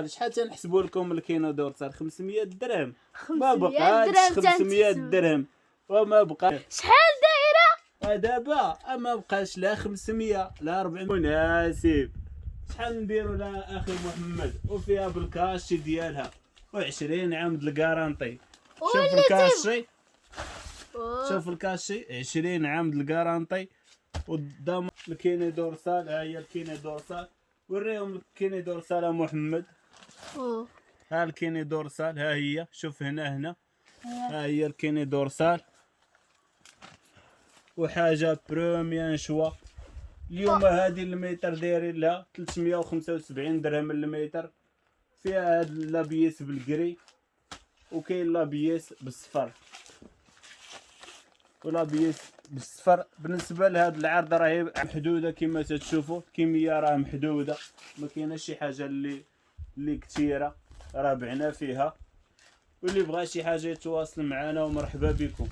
شحال تنحسبوا لكم الكيلو دورسال؟ 500 درهم. ما 500 بقاش درهم 500 درهم وما بقى. شحال دايره دابا ما بقاش لا 500 لا 400. مناسب. شحال نديروا لها اخي محمد؟ وفيها بالكاشي ديالها و20 عام د الكارانتي. شوف الكاشي، شوف الكاشي 20 عام د الكارانتي والضمان. الكيني دورسال، ها هي الكيني دورسال. وريهم الكيني دورسال يا محمد. ها الكيني دورسال، ها هي. شوف هنا ها هي الكيني دورسال، وحاجه بروميان شوا. اليوم هذه المتر دايرين لها 375 درهم المتر. فيها هاد لابيس بالكري، وكاين لابيس بالصفر ولابيس بالصفر. بالنسبه لهاد العرض راهي محدوده كما تشوفوا، الكميه راه محدوده، ما كايناش شي حاجه اللي كثيره، راه بعنا فيها. واللي بغى شي حاجه يتواصل معنا ومرحبا بكم.